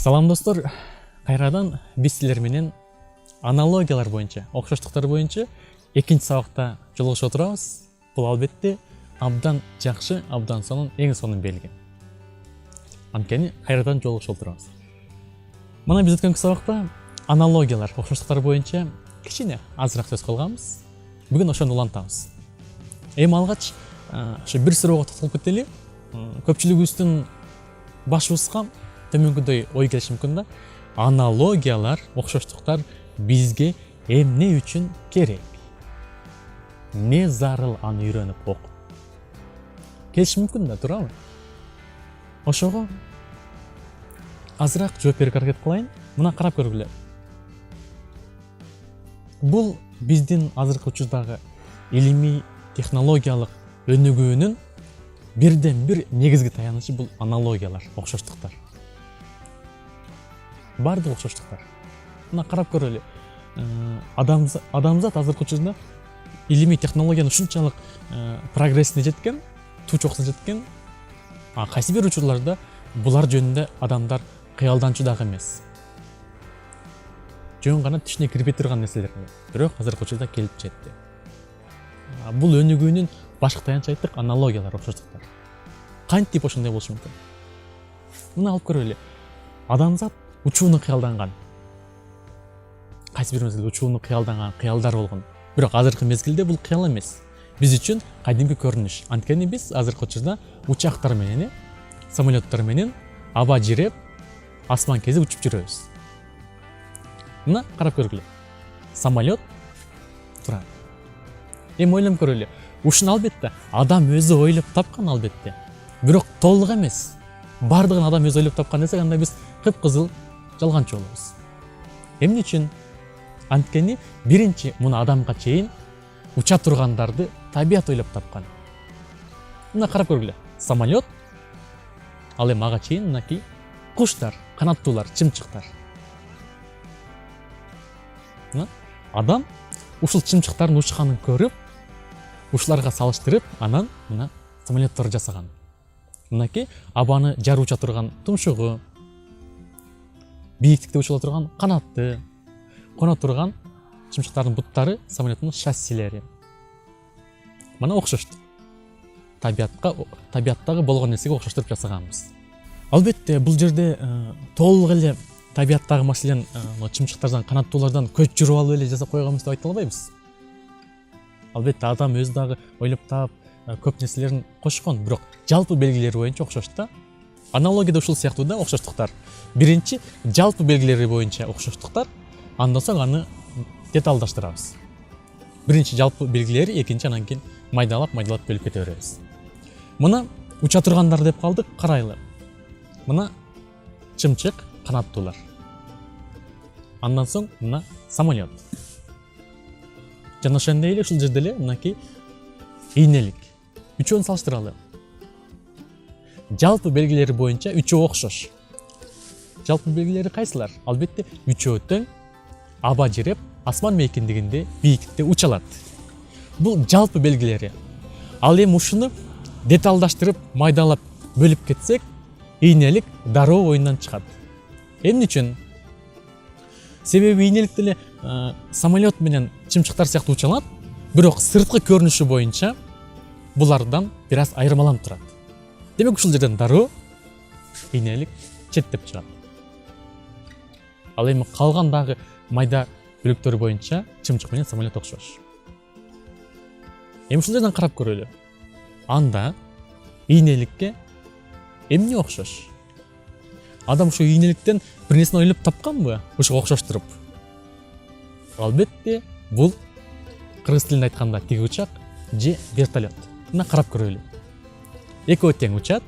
Салам достор, кайрадан биз силер менен аналогиялар боюнча, окшоштуктар боюнча экинчи сабакта жолугушуп отурабыз. Бул албетте абдан жакшы, абдан сонун, эң сонун белги. Анткени кайрадан жолугушуп отурабыз. Мына биз өткөнкү сабакта аналогиялар, окшоштуктар боюнча кичине азыраак сөз кылганбыз. Бүгүн ошону улантабыз. Эми алгач ошо бир суроого токтолуп кетели. Көпчүлүгүбүздүн башыбызга төмөнгөдөй ой келиши мүмкүн да. Аналогиялар, окшоштуктар бизге эмне үчүн керек? Не зарыл аны үйрөнүп окуп? Келиши мүмкүн да, туурабы? Ошого азыраак жооп берүүгө аракет кылайын. Мына карап көргүлө. Бул биздин азыркы учурдагы илимий технологиялык өнүгүүнүн бирден бир негизги таянычы бул аналогиялар, окшоштуктар. Бардык окшоштуктар. Мына карап көрөлү. Адамзат азыркы учурда илимий технологиянын ушунчалык прогрессине жеткен, туу-чокусуна жеткен, кайсы бир учурларда булар жөнүндө адамдар кыялданчу дагы эмес. Жөн гана түшүнө кирбей турган нерселер, бирок азыркы учурда келип жетти. Бул өнүгүүнүн башкы таянычы айттык, аналогиялар, окшоштуктар. Кантип ошондой болушу мүмкүн? Мына алып көрөлү. Адамзат учууну кыялданган. Кайсы бир мезгилде учууну кыялданган, кыялдар болгон. Бирок азыркы мезгилде бул кыял эмес. Биз үчүн кадимки көрүнүш. Анткени биз азыркы учурда учактар менен, самолеттор менен аба жиреп, асман кезип учуп жүрөбүз. Мына карап көргүлө. Самолет турат. Эми ойлонуп көрөлү. Ушуну албетте адам өзү ойлоп тапкан албетте. Бирок толук эмес. Бардыгын адам өзү ойлоп тапкан десек, анда биз кып-кызыл жалганчы болобуз. Эмне үчүн? Анткени биринчи муну адамга чейин уча тургандарды табият ойлоп тапкан. Мына карап көргүлө. Самолет, ал эми ага чейин мынакей куштар, канаттуулар, чымчыктар. Мына адам ушул чымчыктардын учканын көрүп, ушуларга салыштырып, анан мына самолетторду жасаган. Мынакей абаны жарып уча турган тумшугу, бийиктикте учула турган канатты, кона турган чымчыктардын буттары самолеттин шассилери. Мына окшоштук. Табияттагы болгон нерсеге окшоштуруп жасаганбыз. Албетте бул жерде толук эле табияттагы маселен чымчыктардан, канаттуулардан көч жүрүп алып эле жасап койгонбуз деп айта албайбыз. Албетте адам өзү дагы ойлоп таап көп нерселерин кошкон, бирок жалпы белгилери боюнча окшош да. Аналогияда ушул сыяктуу да окшоштуктар. Биринчи жалпы белгилери боюнча окшоштуктар, андан соң аны деталдаштырабыз. Биринчи жалпы белгилери, экинчи анан кийин майдалап бөлүп кете беребиз. Мына уча тургандар деп калдык, карайлы. Мына чымчык, канаттуулар. Андан соң мына самолет. Жана ошондой эле ушул жерде эле мынакей ийнелик. Үчөөнү салыштыралы. Жалпы белгилери боюнча үчөө окшош. Жалпы белгилери кайсылар? Албетте үчөө тең аба жиреп, асман мейкиндигинде, бийиктикте уча алат. Бул жалпы белгилери. Ал эми ушуну деталдаштырып, майдалап бөлүп кетсек, ийнелик дароо оюндан чыгат. Эмне үчүн? Себеби ийнелик деле самолет менен чымчыктар сыяктуу уча алат, бирок сырткы көрүнүшү боюнча булардан бир аз айырмаланып турат. Демек ушул жерден дароо ийнелик четтеп чыгат. Ал эми калган дагы майда бөлүктөрү боюнча чымчык менен самолет окшош. Эми ушул жерден карап көрөлү. Анда ийнеликке эмне окшош? Адам ушу ийнеликтен бир нерсени ойлоп тапканбы? Ушуга окшоштуруп. Албетте бул кыргыз тилинде айтканда тиги учак же вертолет. Мына карап көрөлү. Экөө тең учат,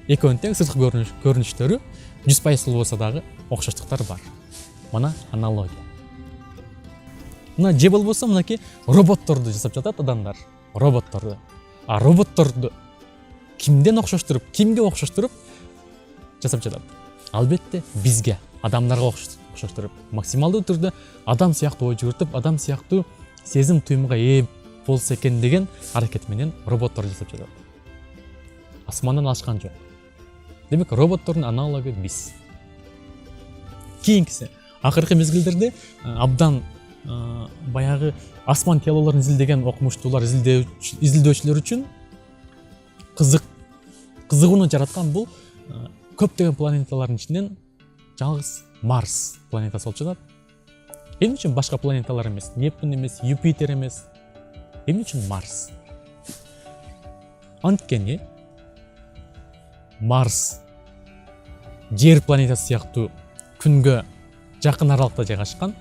экөөнүн тең сырткы көрүнүштөрү 100% болбосо дагы окшоштуктар бар. Мына аналогия. Мына же болбосо мынакей роботторду жасап жатат адамдар. Роботторду. Роботторду кимден окшоштуруп, кимге окшоштуруп жасап жатат? Албетте бизге, адамдарга окшоштуруп, максималдуу түрдө адам сыяктуу ой жүгүртүп, адам сыяктуу сезим туюмга ээ болсо экен деген аракет менен роботтор жасап жатат. Асмандан алышкан жок. Демек роботтордун аналогу биз. кийинкиси акыркы мезгилдерде абдан баягы асман телолорун изилдеген окумуштуулар, изилдөөчүлөр үчүн кызыгууну жараткан бул көптөгөн планеталардын ичинен жалгыз Марс планетасы болуп жатат. Эмне үчүн башка планеталар эмес, Нептун эмес, Юпитер эмес? Эмне үчүн Марс? Анткени Марс Жер планетасы сыяктуу күнгө жакын аралыкта жайгашкан.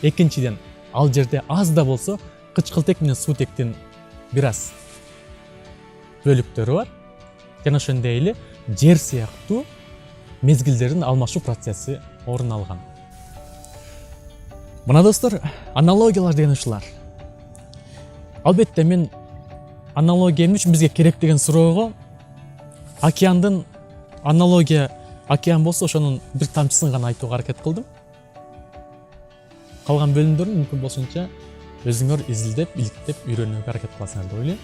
Экинчиден, ал жерде аз да болсо кычкылтек менен суутектин бир аз бөлүктөрү бар. Жана ошондой эле жер сыяктуу мезгилдердин алмашуу процесси орун алган. Мына достор, аналогиялар деген ушулар. Албетте мен аналогия эмне үчүн бизге керек деген суроого океандын аналогия океан болсо ошонун бир тамчысын гана айтууга аракет кылдым. Калган бөлүмдөрүн мүмкүн болсунча өзүңөр изилдеп, иликтеп, үйрөнүүгө аракет кыласыңар деп ойлойм.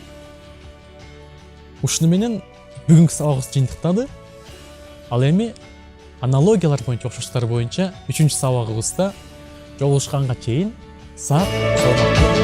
Ушуну менен бүгүнкү сабагыбыз жыйынтыктады. Ал эми аналогиялар боюнча, окшоштуктар боюнча 3-сабагыбызда жолугушканга чейин сак, саламаттуу